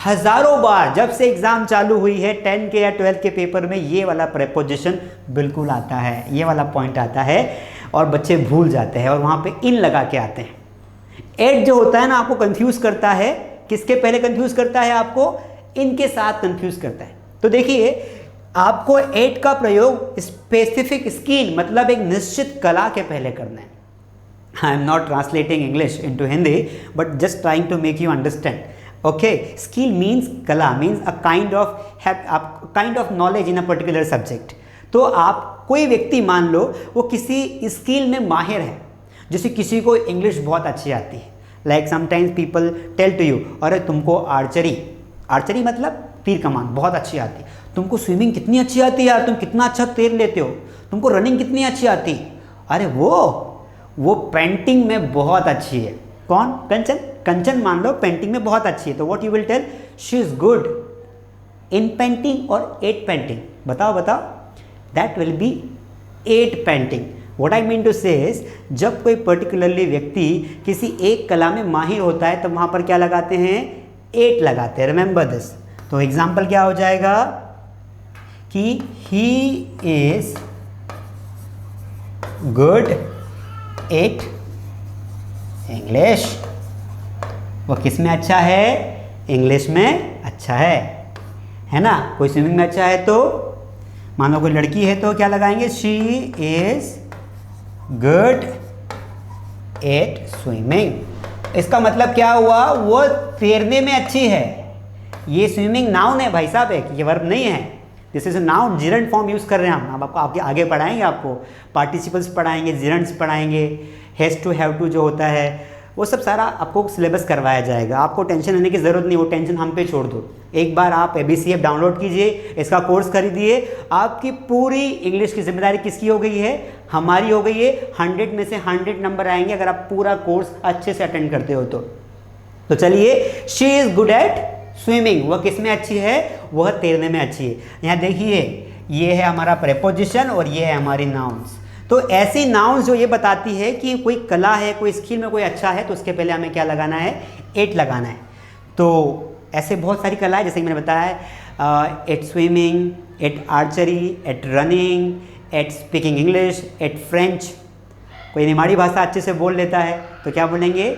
हज़ारों बार जब से एग्ज़ाम चालू हुई है 10 के या 12 के पेपर में ये वाला प्रेपोजिशन बिल्कुल आता है, ये वाला पॉइंट आता है और बच्चे भूल जाते हैं और वहाँ पे इन लगा के आते हैं। एट जो होता है ना आपको कंफ्यूज करता है, किसके पहले कंफ्यूज करता है, आपको इनके साथ कंफ्यूज करता है। तो देखिए आपको एट का प्रयोग स्पेसिफिक स्किल मतलब एक निश्चित कला के पहले करना है। I am not translating English into Hindi but just trying to make you understand. Okay, skill means कला, means a kind of knowledge in a particular subject. तो आप कोई व्यक्ति मान लो वो किसी स्किल में माहिर है, जैसे किसी को इंग्लिश बहुत अच्छी आती है, like sometimes people tell to you अरे तुमको आर्चरी मतलब तीर कमान बहुत अच्छी आती है, तुमको स्विमिंग कितनी अच्छी आती है यार, तुम कितना अच्छा तैर लेते हो, तुमको रनिंग कितनी अच्छी आती है, अरे वो पेंटिंग में बहुत अच्छी है। कौन, कंचन मान लो पेंटिंग में बहुत अच्छी है, तो what you will tell, she is good in painting और एट पेंटिंग। बताओ that will be at painting. What I mean to say is जब कोई पर्टिकुलरली व्यक्ति किसी एक कला में माहिर होता है तब वहाँ पर क्या लगाते हैं, एट लगाते हैं। Remember this. तो एग्जाम्पल क्या हो जाएगा कि he is good at English. वो किस में अच्छा है, इंग्लिश में अच्छा है ना। कोई स्विमिंग में अच्छा है तो मान लो कोई लड़की है तो क्या लगाएंगे, she is good at swimming. इसका मतलब क्या हुआ, वो तैरने में अच्छी है। ये स्विमिंग नाउन है भाई साहब, एक ये वर्ब नहीं है। This is a noun, gerund form use कर रहे हैं हम। आपको आगे पढ़ाएंगे, आपको पार्टिसिपल्स पढ़ाएंगे, जिरंड्स पढ़ाएंगे, हैज़ टू हैव टू जो होता है वो सब सारा आपको सिलेबस करवाया जाएगा। आपको टेंशन लेने की ज़रूरत नहीं, वो टेंशन हम पे छोड़ दो। एक बार आप ABCF डाउनलोड कीजिए, इसका कोर्स खरीदिए, आपकी पूरी इंग्लिश की जिम्मेदारी किसकी हो गई है, हमारी हो गई है। 100 में से 100 नंबर आएंगे अगर आप पूरा कोर्स अच्छे से अटेंड करते हो तो चलिए, she is good at swimming, वह किस में अच्छी है, वह तैरने में अच्छी है। यहाँ देखिए ये है हमारा प्रेपोजिशन और ये है हमारी नाउन्स। तो ऐसी नाउन्स जो ये बताती है कि कोई कला है, कोई स्किल में कोई अच्छा है, तो उसके पहले हमें क्या लगाना है, एट लगाना है। तो ऐसे बहुत सारी कला है, जैसे कि मैंने बताया, at swimming, at archery, at running, at speaking English, at French. कोई निमाड़ी भाषा अच्छे से बोल लेता है तो क्या बोलेंगे,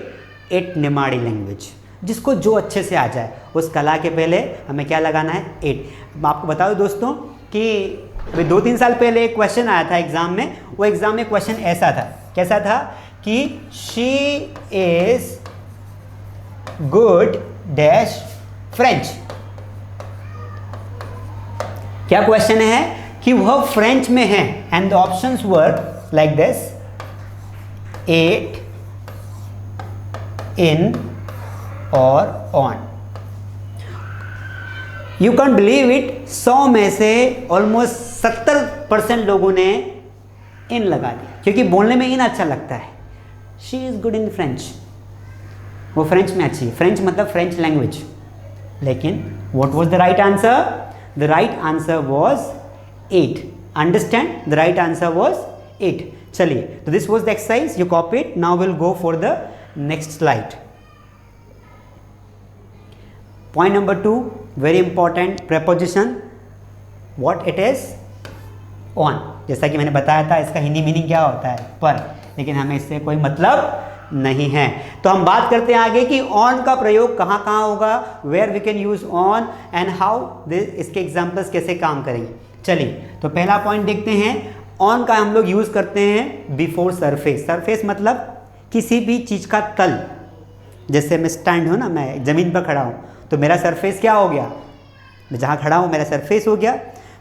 एट निमाड़ी लैंग्वेज। जिसको जो अच्छे से आ जाए उस कला के पहले हमें क्या लगाना है, एट। मैं आपको बता दूं दोस्तों कि अभी 2-3 साल पहले एक क्वेश्चन आया था एग्ज़ाम में। वो एग्ज़ाम में क्वेश्चन ऐसा था, कैसा था कि she is good dash French. क्या क्वेश्चन है कि वह फ्रेंच में है, and the options were like this, 8, इन और on. You can believe it, 100 में से ऑलमोस्ट 70% लोगों ने इन लगा दिया, क्योंकि बोलने में इन अच्छा लगता है। She is good in French, वो फ्रेंच में अच्छी है, फ्रेंच मतलब फ्रेंच लैंग्वेज। लेकिन what was the right answer, the right answer was 8। Understand, the right answer was 8। चलिए, तो this was the exercise, you copy it. Now will go for the next slide. Point number 2, very important, preposition, what it is, on। जैसा कि मैंने बताया था, इसका हिंदी मीनिंग क्या होता है, पर, लेकिन हमें इससे कोई मतलब नहीं है। तो हम बात करते हैं आगे कि on का प्रयोग कहाँ कहाँ होगा, where we can use on and how, इसके एग्जाम्पल्स कैसे काम करेंगे। चलिए, तो पहला पॉइंट देखते हैं। on का हम लोग यूज़ करते हैं बिफोर सरफेस। सरफेस मतलब किसी भी चीज़ का तल। जैसे मैं स्टैंड हूँ ना, मैं ज़मीन पर खड़ा हूँ, तो मेरा सरफेस क्या हो गया, मैं जहाँ खड़ा हूँ मेरा सरफेस हो गया।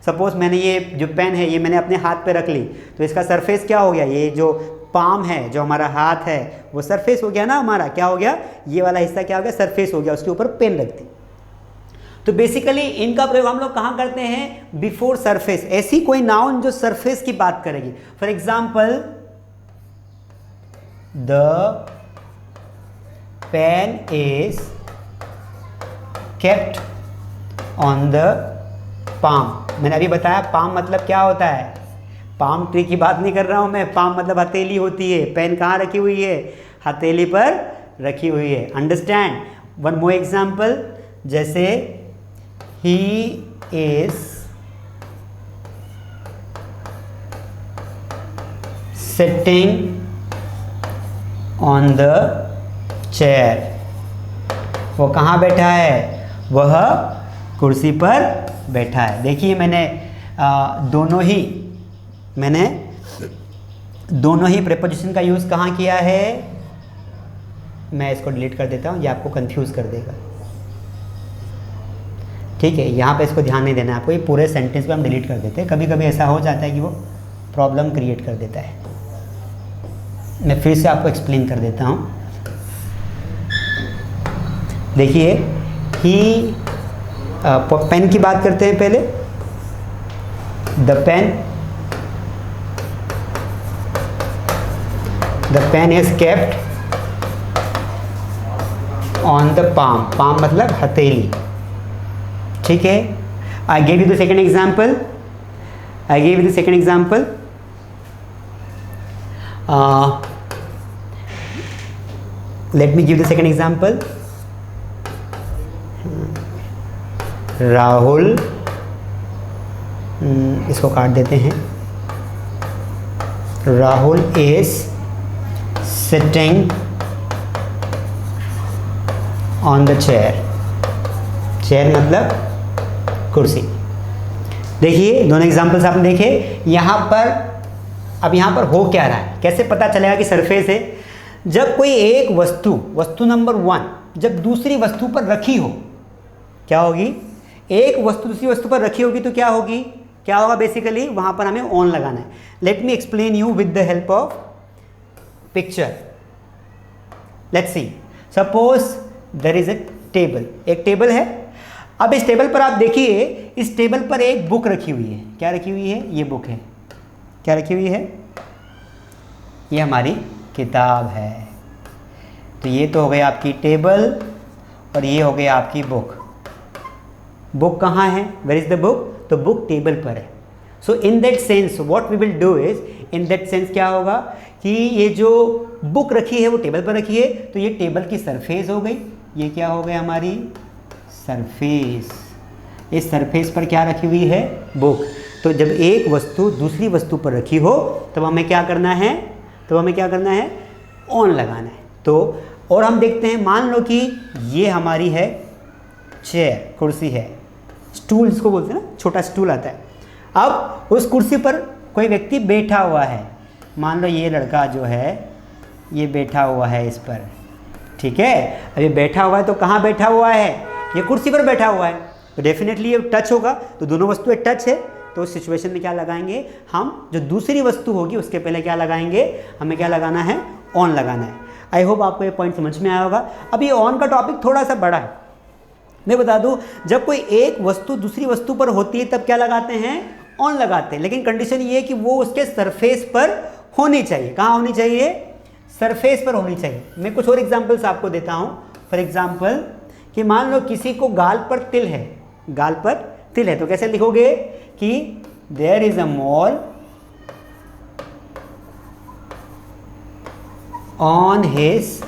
सपोज़ मैंने ये जो पेन है ये मैंने अपने हाथ पे रख ली, तो इसका सरफेस क्या हो गया, ये जो पाम है, जो हमारा हाथ है, वो सरफेस हो गया ना हमारा। क्या हो गया, ये वाला हिस्सा क्या हो गया, सरफेस हो गया। उसके ऊपर पेन रख दी। तो बेसिकली इनका प्रयोग हम लोग कहाँ करते हैं, बिफोर सरफेस। ऐसी कोई नाउन जो सरफेस की बात करेगी। For example, the pen is kept on the palm। मैंने अभी बताया पाम मतलब क्या होता है, पाम ट्री की बात नहीं कर रहा हूँ मैं। पाम मतलब हथेली होती है। पेन कहाँ रखी हुई है, हथेली पर रखी हुई है। अंडरस्टैंड। वन मोर एग्जाम्पल, जैसे he is sitting on the chair. वो कहाँ बैठा है, वह कुर्सी पर बैठा है। देखिए, मैंने दोनों ही प्रीपोजिशन का यूज़ कहाँ किया है। मैं इसको डिलीट कर देता हूँ, ये आपको कंफ्यूज कर देगा। ठीक है, यहाँ पे इसको ध्यान नहीं देना है आपको। ये पूरे सेंटेंस पे हम डिलीट कर देते हैं। कभी कभी ऐसा हो जाता है कि वो प्रॉब्लम क्रिएट कर देता है। मैं फिर से आपको एक्सप्लेन कर देता हूँ। देखिए, ही पेन की बात करते हैं पहले। The pen is kept on the palm. Palm मतलब हथेली। ठीक है, I gave you the second example. Let me give the second example. Rahul, इसको काट देते हैं। Rahul is sitting on the chair. Chair मतलब कुर्सी। देखिए, दोनों एग्जाम्पल्स आपने देखे। यहाँ पर हो क्या रहा है, कैसे पता चलेगा कि सरफेस है। जब कोई एक वस्तु नंबर 1 जब दूसरी वस्तु पर रखी हो, क्या होगी, एक वस्तु दूसरी वस्तु पर रखी होगी तो क्या होगा बेसिकली, वहाँ पर हमें ऑन लगाना है। Let me explain you with the help of picture. Let's see, suppose there is a table. एक टेबल है। अब इस टेबल पर आप देखिए, इस टेबल पर एक बुक रखी हुई है। क्या रखी हुई है, ये बुक है। क्या रखी हुई है, ये हमारी किताब है। तो ये तो हो गई आपकी टेबल और ये हो गई आपकी बुक। बुक कहाँ है, वेयर इज़ द बुक, तो बुक टेबल पर है। So in that sense what we will do is, in that sense क्या होगा कि ये जो बुक रखी है वो टेबल पर रखी है, तो ये टेबल की सरफेस हो गई, ये क्या हो गई हमारी सरफेस। इस सरफेस पर क्या रखी हुई है, बुक। तो जब एक वस्तु दूसरी वस्तु पर रखी हो तब हमें क्या करना है, ऑन लगाना है। तो और हम देखते हैं, मान लो कि ये हमारी है चेयर, कुर्सी है, स्टूल जिसको बोलते हैं ना, छोटा स्टूल आता है। अब उस कुर्सी पर कोई व्यक्ति बैठा हुआ है, मान लो ये लड़का जो है ये बैठा हुआ है इस पर, ठीक है। अब ये बैठा हुआ है तो कहाँ बैठा हुआ है, ये कुर्सी पर बैठा हुआ है, तो डेफिनेटली ये टच होगा, तो दोनों वस्तुएं टच है। तो उस सिचुएशन में क्या लगाएंगे हम, जो दूसरी वस्तु होगी उसके पहले क्या लगाएंगे, हमें क्या लगाना है, ऑन लगाना है। आई होप आपको ये पॉइंट समझ में आया होगा। अब ये ऑन का टॉपिक थोड़ा सा बड़ा है, मैं बता दूं, जब कोई एक वस्तु दूसरी वस्तु पर होती है तब क्या लगाते हैं, ऑन लगाते हैं, लेकिन कंडीशन ये है कि वो उसके सरफेस पर होनी चाहिए। कहाँ होनी चाहिए, सरफेस पर होनी चाहिए। मैं कुछ और एग्जांपल्स आपको देता हूँ। फॉर एग्जांपल कि मान लो किसी को गाल पर तिल है, गाल पर तिल है, तो कैसे लिखोगे कि there is a mole on his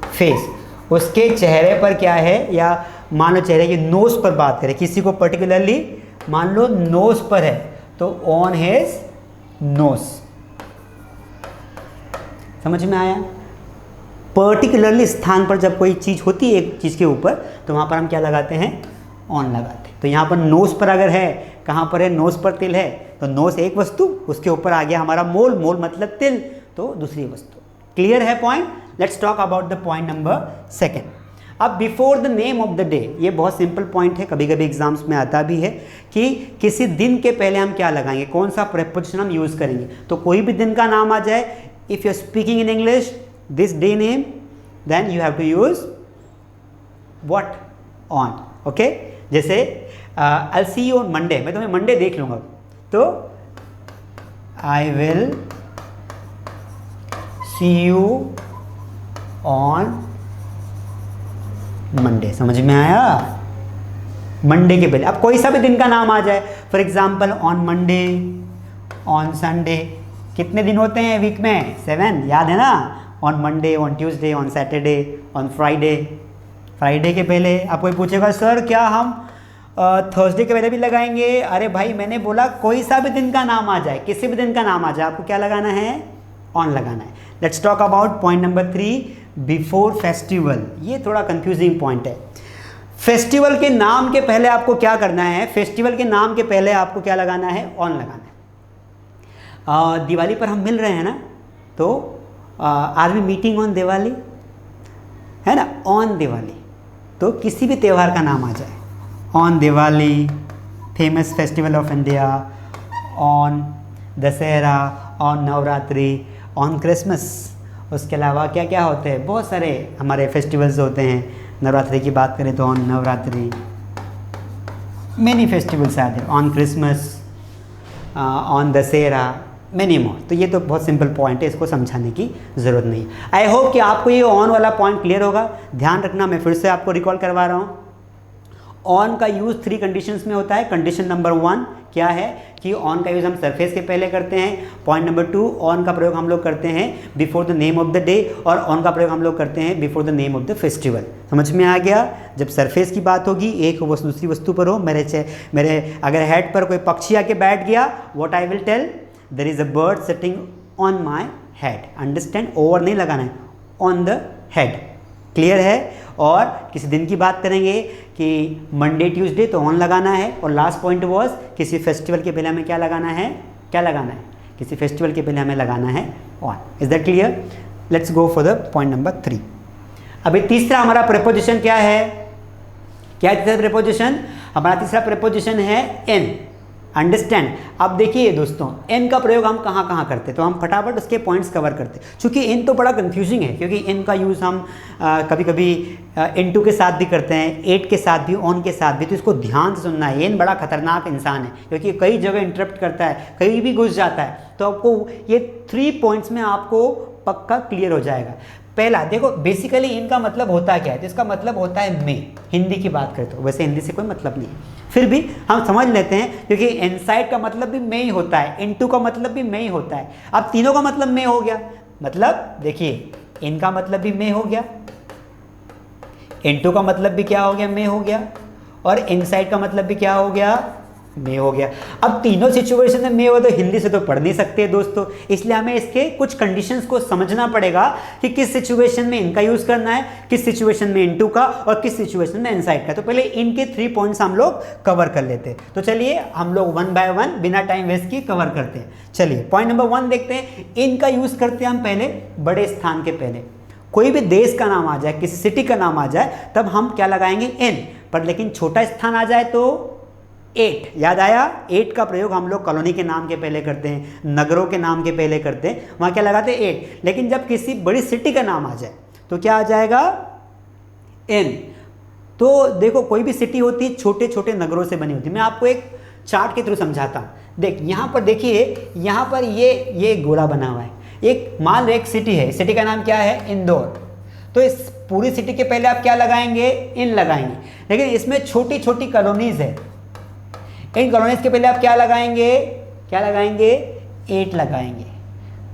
face, उसके चेहरे पर क्या है, या मान लो चेहरे की नोज पर बात करें, किसी को पर्टिकुलरली मान लो नोज पर है, तो ऑन हिज नोज। समझ में आया। पर्टिकुलरली स्थान पर जब कोई चीज़ होती है एक चीज़ के ऊपर, तो वहाँ पर हम क्या लगाते हैं, ऑन लगाते हैं। तो यहाँ पर नोज पर अगर है, कहाँ पर है, नोज पर तिल है, तो नोज एक वस्तु, उसके ऊपर आ गया हमारा मोल, मोल मतलब तिल, तो दूसरी वस्तु। क्लियर है point. Let's talk about the point number second. अब before the name of the day, ये बहुत सिंपल पॉइंट है, कभी कभी एग्जाम्स में आता भी है कि किसी दिन के पहले हम क्या लगाएंगे, कौन सा प्रेपोजिशन हम यूज़ करेंगे। तो कोई भी दिन का नाम आ जाए, if you are speaking in English this day name, then you have to use what, on. Okay, जैसे I see you on Monday, मैं तुम्हें मंडे देख लूँगा, तो I will see you on Monday. समझ में आया, मंडे के पहले। अब कोई सा भी दिन का नाम आ जाए, for example on Monday, on Sunday, कितने दिन होते हैं वीक में, 7, याद है ना। On Monday, on Tuesday, on Saturday, on Friday. Friday के पहले अब कोई पूछेगा सर क्या हम थर्सडे के पहले भी लगाएंगे, अरे भाई मैंने बोला कोई सा भी दिन का नाम आ जाए, किसी भी दिन का नाम आ जाए, आपको क्या लगाना है, ऑन लगाना है। Let's talk about point number 3, before festival. ये थोड़ा कंफ्यूजिंग पॉइंट है। फेस्टिवल के नाम के पहले आपको क्या करना है, फेस्टिवल के नाम के पहले आपको क्या लगाना है, ऑन लगाना है। दिवाली पर हम मिल रहे हैं ना, तो are we meeting on Diwali, है ना, ऑन दिवाली। तो किसी भी त्यौहार का नाम आ जाए, on Diwali, famous festival of India, on Dussehra, on Navratri, on Christmas. उसके अलावा क्या क्या होते हैं, बहुत सारे हमारे फेस्टिवल्स होते हैं। नवरात्रि की बात करें तो ऑन नवरात्रि, मैनी फेस्टिवल्स आते हैं, on Christmas, on Dussehra, many more. तो ये तो बहुत सिंपल पॉइंट है, इसको समझाने की ज़रूरत नहीं है। आई होप कि आपको ये ऑन वाला पॉइंट क्लियर होगा। ध्यान रखना, मैं फिर से आपको रिकॉल करवा रहा हूँ। ऑन का यूज़ 3 कंडीशंस में होता है। कंडीशन नंबर 1 क्या है कि ऑन का यूज़ हम सरफेस के पहले करते हैं। पॉइंट नंबर 2, ऑन का प्रयोग हम लोग करते हैं before the name of the day, और ऑन का प्रयोग हम लोग करते हैं before the name of the festival. समझ में आ गया। जब सरफेस की बात होगी, एक हो दूसरी वस्तु पर हो, मेरे अगर हेड पर कोई पक्षी आके बैठ गया, what I will tell, there is a bird sitting on my head. Understand, over नहीं लगाना है, ऑन द हेड। क्लियर है। और किसी दिन की बात करेंगे कि मंडे ट्यूसडे, तो ऑन लगाना है। और लास्ट पॉइंट वॉज किसी फेस्टिवल के पहले हमें क्या लगाना है, किसी फेस्टिवल के पहले हमें लगाना है on. Is that clear. Let's go for the point number 3। अभी तीसरा हमारा प्रेपोजिशन क्या है, क्या है तीसरा प्रेपोजिशन, हमारा तीसरा प्रेपोजिशन है एन। अंडरस्टैंड। अब देखिए दोस्तों, एन का प्रयोग हम कहाँ कहाँ करते हैं, तो हम फटाफट उसके पॉइंट्स कवर करते हैं। चूँकि एन तो बड़ा कंफ्यूजिंग है, क्योंकि एन का यूज़ हम कभी कभी N2 के साथ भी करते हैं, 8 के साथ भी, ऑन के साथ भी। तो इसको ध्यान से सुनना है। एन बड़ा खतरनाक इंसान है, क्योंकि कई जगह इंटरप्ट करता है, कहीं भी घुस जाता है। तो आपको ये 3 पॉइंट्स में आपको पक्का क्लियर हो जाएगा। पहला देखो, बेसिकली इनका मतलब होता क्या है, तो इसका मतलब होता है मे, हिंदी की बात करें तो, वैसे हिंदी से कोई मतलब नहीं है, फिर भी हम समझ लेते हैं क्योंकि इनसाइड का मतलब भी मे ही होता है, इनटू का मतलब भी मे ही होता है। अब तीनों का मतलब मे हो गया, मतलब देखिए इनका मतलब भी मे हो गया, इनटू का मतलब भी क्या हो गया, मे हो गया, और इनसाइड का मतलब भी क्या हो गया, मे हो गया। अब तीनों सिचुएशन में मे हो तो हिंदी से तो पढ़ नहीं सकते दोस्तों, इसलिए हमें इसके कुछ कंडीशंस को समझना पड़ेगा कि किस सिचुएशन में इनका यूज करना है, किस सिचुएशन में इनटू का, और किस सिचुएशन में इनसाइड का। तो पहले इनके 3 पॉइंट्स हम लोग कवर कर लेते हैं। तो चलिए हम लोग 1 बाय 1 बिना टाइम वेस्ट किए कवर करते हैं। चलिए पॉइंट नंबर 1 देखते हैं। इनका यूज करते हैं हम पहले बड़े स्थान के पहले, कोई भी देश का नाम आ जाए, किसी सिटी का नाम आ जाए, तब हम क्या लगाएंगे, इन, पर लेकिन छोटा स्थान आ जाए तो 8, याद आया, 8 का प्रयोग हम लोग कॉलोनी के नाम के पहले करते हैं, नगरों के नाम के पहले करते हैं, वहाँ क्या लगाते हैं 8। लेकिन जब किसी बड़ी सिटी का नाम आ जाए तो क्या आ जाएगा, n। तो देखो कोई भी सिटी होती है छोटे छोटे नगरों से बनी होती है। मैं आपको एक चार्ट के थ्रू समझाता हूँ। देख यहाँ पर देखिए, यहाँ पर ये गोला बना हुआ है, एक मान लो एक सिटी है, सिटी का नाम क्या है, इंदौर। तो इस पूरी सिटी के पहले आप क्या लगाएंगे, इन लगाएंगे, लेकिन इसमें छोटी छोटी कॉलोनीज है, इन कॉलोनीज के पहले आप क्या लगाएंगे, 8 लगाएंगे।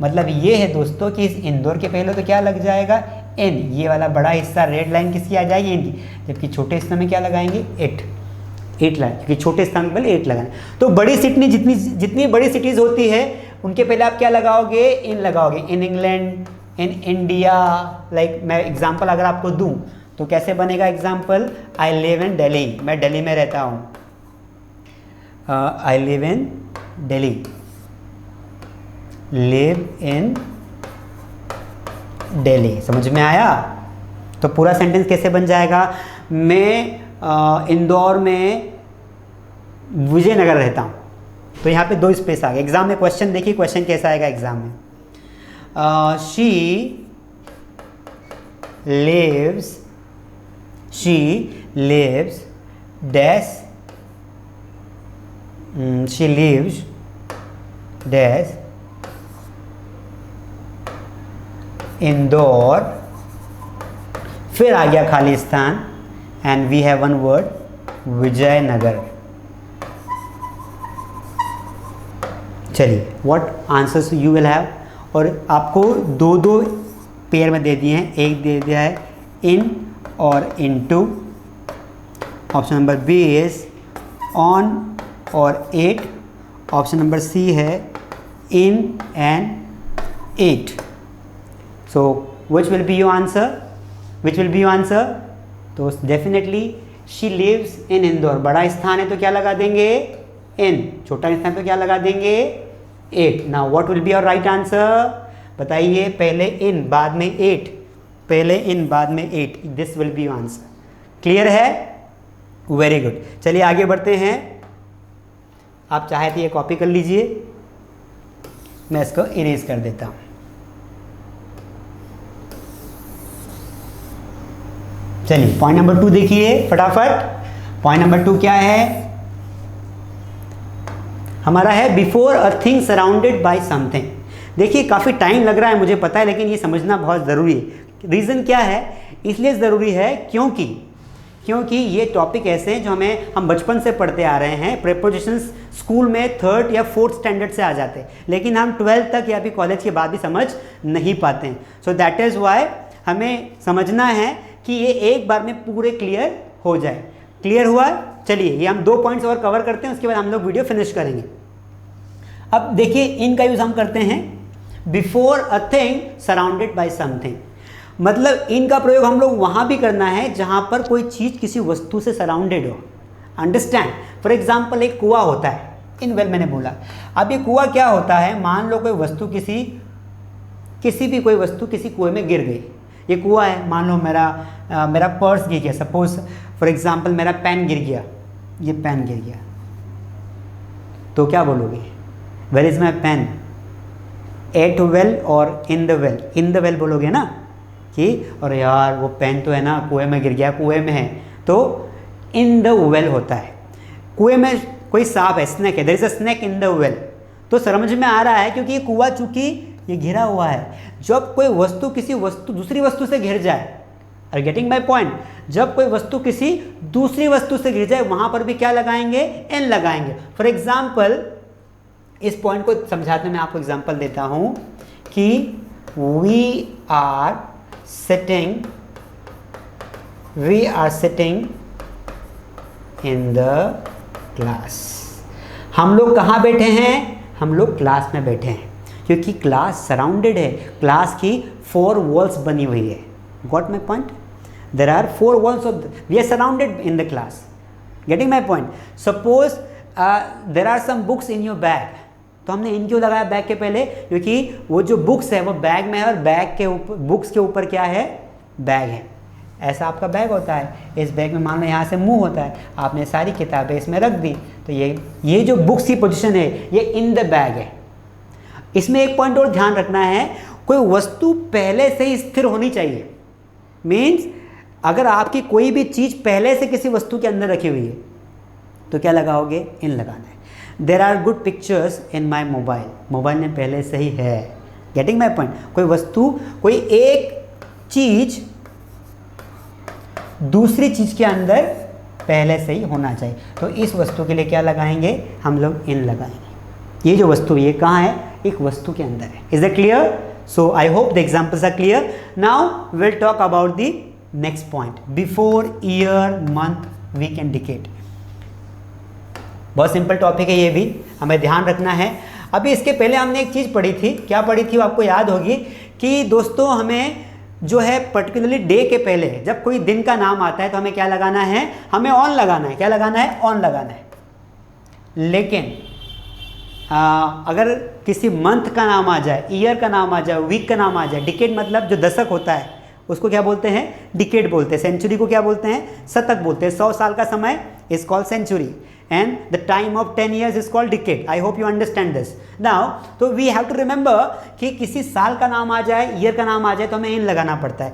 मतलब ये है दोस्तों कि इस इंदौर के पहले तो क्या लग जाएगा, n, ये वाला बड़ा हिस्सा रेड लाइन किसकी आ जाएगी, इनकी, जबकि छोटे स्थान में क्या लगाएंगे, 8 लाइन, क्योंकि छोटे स्थान के पहले 8 लगाना। तो बड़ी सिटी जितनी बड़ी सिटीज़ होती है उनके पहले आप क्या लगाओगे, इन लगाओगे। In England, in India, like मैं एग्जाम्पल अगर आपको दूँ तो कैसे बनेगा एग्जाम्पल, आई लिव इन दिल्ली, मैं दिल्ली में रहता हूँ, I live in Delhi, live in Delhi, समझ में आया। तो पूरा सेंटेंस कैसे बन जाएगा, मैं इंदौर में विजयनगर रहता हूँ। तो यहाँ पे 2 स्पेस आ गए। एग्जाम में क्वेश्चन देखिए, क्वेश्चन कैसा आएगा एग्जाम में, she lives dash, she lives dash Indore, फिर आ गया खाली स्थान, and we have 1 word, Vijayanagar. चलिए what answers you will have, और आपको 2 पेयर में दे दिए हैं, एक दे दिया है इन और into, option number B is on और 8, ऑप्शन नंबर सी है in and 8। So which will be your answer, तो definitely she lives in Indore, बड़ा स्थान है तो क्या लगा देंगे, इन, छोटा स्थान तो क्या लगा देंगे, 8। Now what will be your right answer, बताइए, पहले इन बाद में 8, पहले इन बाद में 8, this will be your answer. Clear है, वेरी गुड। चलिए आगे बढ़ते हैं। आप चाहे तो ये कॉपी कर लीजिए, मैं इसको इरेज कर देता हूं। चलिए पॉइंट नंबर 2 देखिए फटाफट। पॉइंट नंबर 2 क्या है हमारा, है before a thing surrounded by something. देखिए काफ़ी टाइम लग रहा है मुझे पता है, लेकिन ये समझना बहुत ज़रूरी है। रीज़न क्या है, इसलिए ज़रूरी है क्योंकि ये टॉपिक ऐसे हैं जो हम बचपन से पढ़ते आ रहे हैं। प्रीपोजिशंस स्कूल में 3rd या 4th स्टैंडर्ड से आ जाते हैं, लेकिन हम 12th तक या फिर कॉलेज के बाद भी समझ नहीं पाते हैं। सो दैट इज़ वाई हमें समझना है कि ये एक बार में पूरे क्लियर हो जाए। क्लियर हुआ? चलिए ये हम 2 पॉइंट्स और कवर करते हैं, उसके बाद हम लोग वीडियो फिनिश करेंगे। अब देखिए इनका यूज़ हम करते हैं before a thing surrounded by something. मतलब इनका प्रयोग हम लोग वहाँ भी करना है जहाँ पर कोई चीज़ किसी वस्तु से सराउंडेड हो। अंडरस्टैंड? फॉर एग्जाम्पल एक कुआं होता है, इन वेल मैंने बोला। अब ये कुआं क्या होता है, मान लो कोई वस्तु किसी कुएं में गिर गई। ये कुआं है, मान लो मेरा पर्स गिर गया, सपोज फॉर एग्जाम्पल मेरा पेन गिर गया, ये पेन गिर गया, तो क्या बोलोगे, where is my pen, at well और in the well? In the well बोलोगे ना कि और यार वो पेन तो है ना कुएं में गिर गया, कुएं में है, तो इन द वेल होता है। कुएं में कोई सांप है, स्नेक है, there is a snake in the well. तो समझ में आ रहा है क्योंकि ये कुआं चूंकि ये घिरा हुआ है। जब कोई वस्तु किसी वस्तु दूसरी वस्तु से घिर जाए, आर गेटिंग माई पॉइंट, जब कोई वस्तु किसी दूसरी वस्तु से घिर जाए वहां पर भी क्या लगाएंगे, एन लगाएंगे। फॉर एग्जाम्पल, इस पॉइंट को समझाते मैं आपको एग्जाम्पल देता हूं कि we are sitting in the class. हम लोग कहाँ बैठे हैं, हम लोग क्लास में बैठे हैं, क्योंकि क्लास सराउंडेड है, क्लास की 4 वॉल्स बनी हुई है। Got my point? There are 4 walls of, we are surrounded in the class. Getting my point? Suppose there are some books in your bag, तो हमने इन क्यों लगाया बैग के पहले, क्योंकि वो जो बुक्स है वो बैग में है और बैग के ऊपर, बुक्स के ऊपर क्या है, बैग है। ऐसा आपका बैग होता है, इस बैग में मान लो यहाँ से मुंह होता है, आपने सारी किताबें इसमें रख दी, तो ये जो बुक्स की पोजीशन है ये इन द बैग है। इसमें एक पॉइंट और ध्यान रखना है, कोई वस्तु पहले से ही स्थिर होनी चाहिए। मीन्स अगर आपकी कोई भी चीज़ पहले से किसी वस्तु के अंदर रखी हुई है तो क्या लगाओगे, इन लगाना है। There are good pictures in my mobile, mobile में पहले से ही है। Getting my point? कोई वस्तु, कोई एक चीज दूसरी चीज के अंदर पहले से ही होना चाहिए, तो इस वस्तु के लिए क्या लगाएंगे, हम लोग इन लगाएंगे। ये जो वस्तु ये कहाँ है, एक वस्तु के अंदर है। Is that clear? So I hope the examples are clear. Now will talk about the next point, before, year, month, week and decade. बहुत सिंपल टॉपिक है, ये भी हमें ध्यान रखना है। अभी इसके पहले हमने एक चीज़ पढ़ी थी, क्या पढ़ी थी वो आपको याद होगी कि दोस्तों हमें जो है पर्टिकुलरली डे के पहले जब कोई दिन का नाम आता है तो हमें क्या लगाना है, हमें ऑन लगाना है। क्या लगाना है, ऑन लगाना है। लेकिन अगर किसी मंथ का नाम आ जाए, ईयर का नाम आ जाए, वीक का नाम आ जाए, डिकेड मतलब जो दशक होता है उसको क्या बोलते हैं, डिकेड बोलते हैं। सेंचुरी को क्या बोलते हैं, शतक बोलते हैं। 100 साल का समय is called century and the time of 10 years is called decade. I hope you understand this. Now, तो we have to remember कि किसी साल का नाम आ जाए, ईयर का नाम आ जाए तो हमें इन लगाना पड़ता है।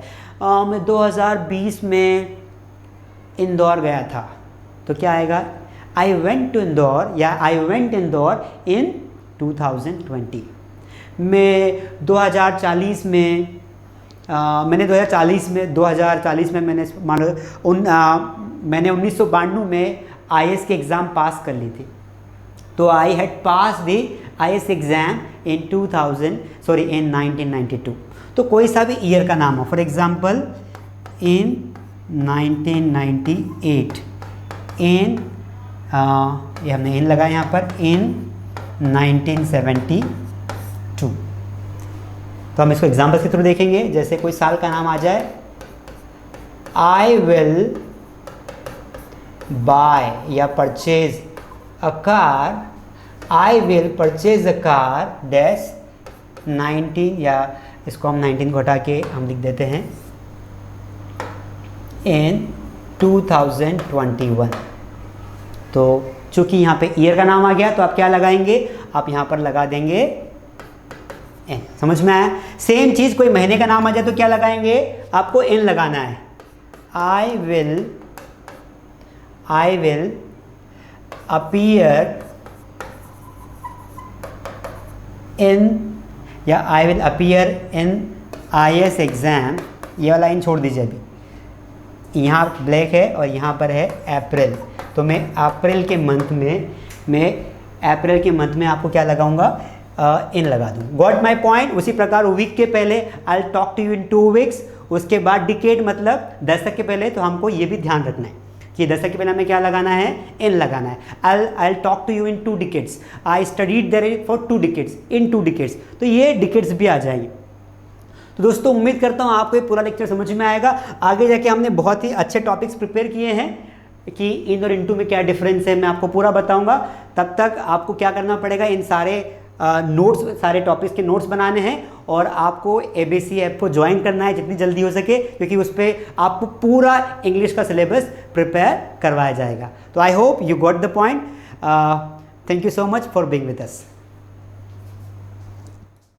मैं 2020 में इंदौर गया था, तो क्या आएगा, I went to इंदौर या I went इंदौर in 2020। मैं 2040 में मैंने 2040 में मैंने मैंने 1992 में IAS के एग्ज़ाम पास कर ली थी, तो I had pass the IAS exam in 1992। तो कोई सा भी ईयर का नाम हो, फॉर एग्जांपल इन 1998, इन ये हमने इन लगाया यहाँ पर, इन 1972। तो हम इसको एग्जाम्पल के थ्रू देखेंगे। जैसे कोई साल का नाम आ जाए, आई विल बाय या purchase a car, I will purchase a car dash 19, या इसको हम 19 को हटा के हम लिख देते हैं इन 2021। तो चूंकि यहाँ पे ईयर का नाम आ गया तो आप क्या लगाएंगे, आप यहाँ पर लगा देंगे एन। समझ में आया? सेम चीज़ कोई महीने का नाम आ जाए तो क्या लगाएंगे, आपको एन लगाना है। आई विल अपीयर इन, या I will appear in IAS exam, ये वाला इन छोड़ दीजिए। अभी यहाँ ब्लैक है और यहाँ पर है अप्रैल, तो मैं अप्रैल के मंथ में आपको क्या लगाऊंगा, इन लगा दूँ। Got my point? उसी प्रकार वीक के पहले I will talk to you in 2 weeks, उसके बाद डिकेड मतलब दशक के पहले, तो हमको ये भी ध्यान रखना है कि दशक के पहले हमें क्या लगाना है, इन लगाना है। I will talk to you in 2 decades, I studied there for 2 decades, in 2 decades, तो ये डिकेड्स भी आ जाएंगे। तो दोस्तों उम्मीद करता हूँ आपको ये पूरा लेक्चर समझ में आएगा। आगे जाके हमने बहुत ही अच्छे टॉपिक्स प्रिपेयर किए हैं कि इन और इनटू में क्या डिफरेंस है, मैं आपको पूरा बताऊंगा। तब तक आपको क्या करना पड़ेगा, इन सारे नोट्स, सारे टॉपिक्स के नोट्स बनाने हैं और आपको ABC ऐप को ज्वाइन करना है जितनी जल्दी हो सके, क्योंकि उस पर आपको पूरा इंग्लिश का सिलेबस प्रिपेयर करवाया जाएगा। तो I hope you got the point. Thank you so much for being with us.